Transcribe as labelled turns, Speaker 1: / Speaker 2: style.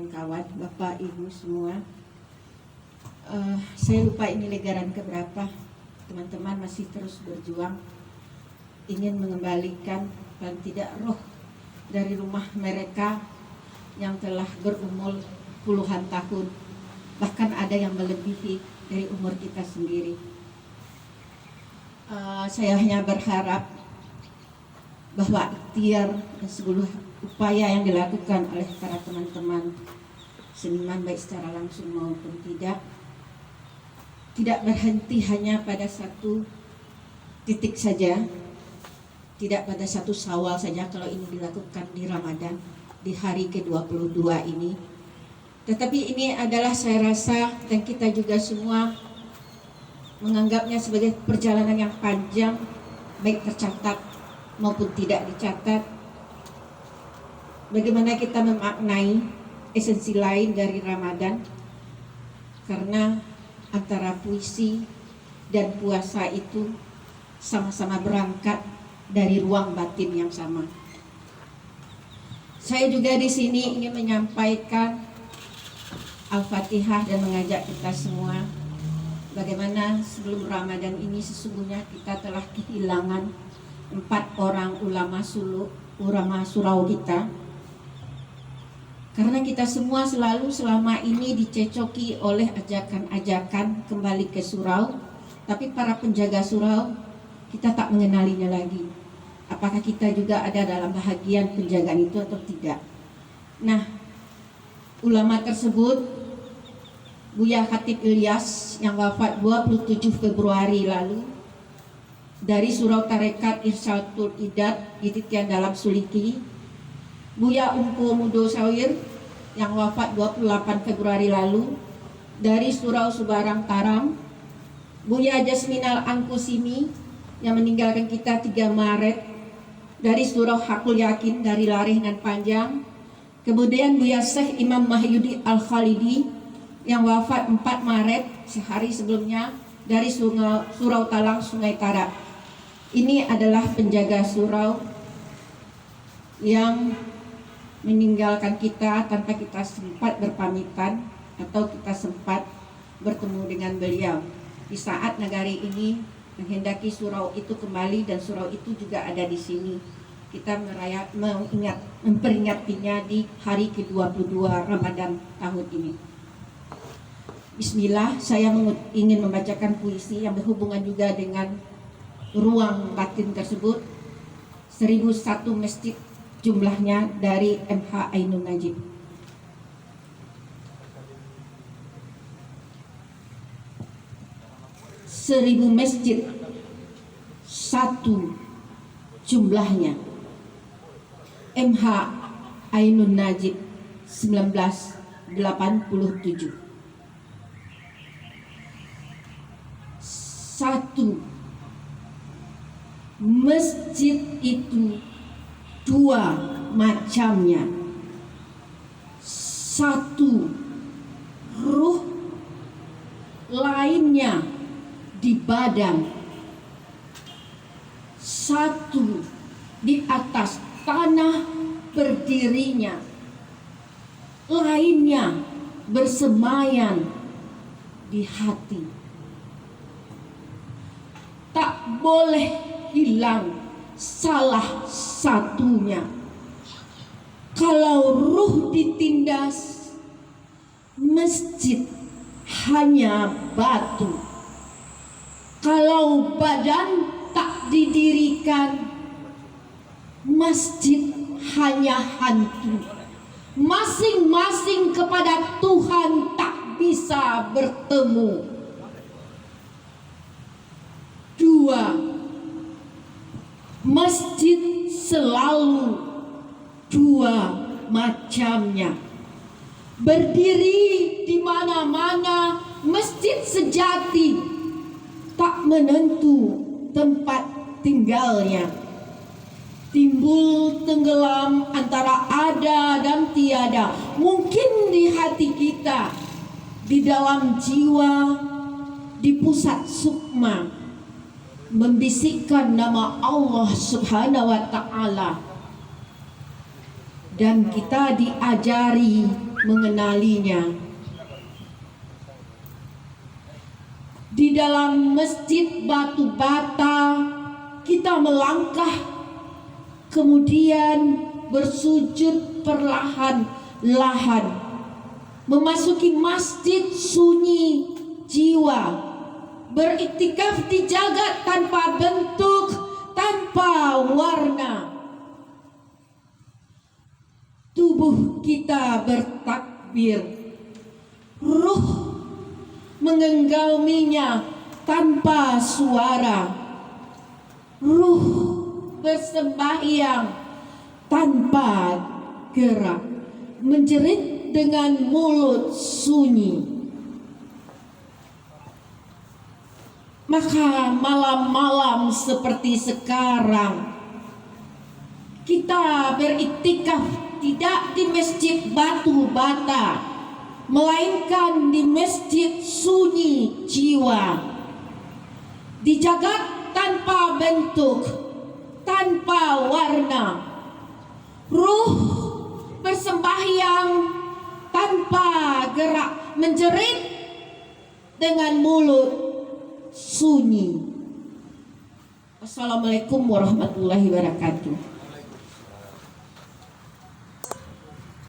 Speaker 1: kawan-kawan, Bapak Ibu semua. Saya lupa ini legaran keberapa. Teman-teman masih terus berjuang ingin mengembalikan paling tidak roh dari rumah mereka yang telah berumur puluhan tahun, bahkan ada yang melebihi dari umur kita sendiri. Saya hanya berharap bahwa ikhtiar dan segala upaya yang dilakukan oleh para teman-teman seniman baik secara langsung maupun tidak berhenti hanya pada satu titik saja, tidak pada satu Syawal saja kalau ini dilakukan di Ramadan di hari ke-22 ini. Tetapi ini adalah, saya rasa, dan kita juga semua menganggapnya sebagai perjalanan yang panjang, baik tercatat maupun tidak dicatat. Bagaimana kita memaknai esensi lain dari Ramadan, karena antara puisi dan puasa itu sama-sama berangkat dari ruang batin yang sama. Saya juga di sini ingin menyampaikan Al-Fatihah dan mengajak kita semua bagaimana sebelum Ramadan ini sesungguhnya kita telah kehilangan 4 orang ulama surau kita, karena kita semua selalu selama ini dicecoki oleh ajakan-ajakan kembali ke surau, tapi para penjaga surau kita tak mengenalinya lagi. Apakah kita juga ada dalam bahagian penjagaan itu atau tidak? Nah, ulama tersebut Buya Khatib Ilyas yang wafat 27 Februari lalu dari Surau Tarekat Irsyadul Idat di Titian Dalam Suliki, Buya Umpu Mudo Sawir yang wafat 28 Februari lalu dari Surau Subarang Taram, Buya Jasminal Angkusimi yang meninggalkan kita 3 Maret dari Surau Hakul Yakin dari Lareh dan Panjang, kemudian Buya Syekh Imam Mahyudi Al-Khalidi yang wafat 4 Maret sehari sebelumnya dari Surau Talang Sungai Tarak. Ini adalah penjaga surau yang meninggalkan kita tanpa kita sempat berpamitan atau kita sempat bertemu dengan beliau di saat negari ini menghendaki surau itu kembali, dan surau itu juga ada di sini. Kita memperingatinya di hari ke-22 Ramadan tahun ini. Bismillah, saya ingin membacakan puisi yang berhubungan juga dengan ruang batin tersebut. 1001 masjid jumlahnya dari MH Ainun Najib. Seribu masjid, 1 jumlahnya. MH Ainun Najib 1987. 1. Masjid itu 2 macamnya. 1 ruh, lainnya di badan. 1 di atas tanah berdirinya, lainnya bersemayam di hati. Tak boleh hilang salah satunya. Kalau ruh ditindas, masjid hanya batu. Kalau badan tak didirikan, masjid hanya hantu. Masing-masing kepada Tuhan tak bisa bertemu. 2. Masjid selalu 2 macamnya. Berdiri di mana-mana, masjid sejati tak menentu tempat tinggalnya. Timbul tenggelam antara ada dan tiada. Mungkin di hati kita, di dalam jiwa, di pusat sukma, membisikkan nama Allah Subhanahu wa Ta'ala, dan kita diajari mengenalinya. Di dalam masjid batu bata kita melangkah, kemudian bersujud perlahan-lahan, memasuki masjid sunyi jiwa, beriktikaf di jagat tanpa bentuk, tanpa warna. Tubuh kita bertakbir, ruh mengenggaminya tanpa suara, ruh bersembahyang tanpa gerak, menjerit dengan mulut sunyi. Maka malam-malam seperti sekarang kita beriktikaf tidak di masjid batu bata, melainkan di masjid sunyi jiwa, di jagat tanpa bentuk, tanpa warna, ruh bersembahyang tanpa gerak, menjerit dengan mulut sunyi. Assalamualaikum warahmatullahi wabarakatuh.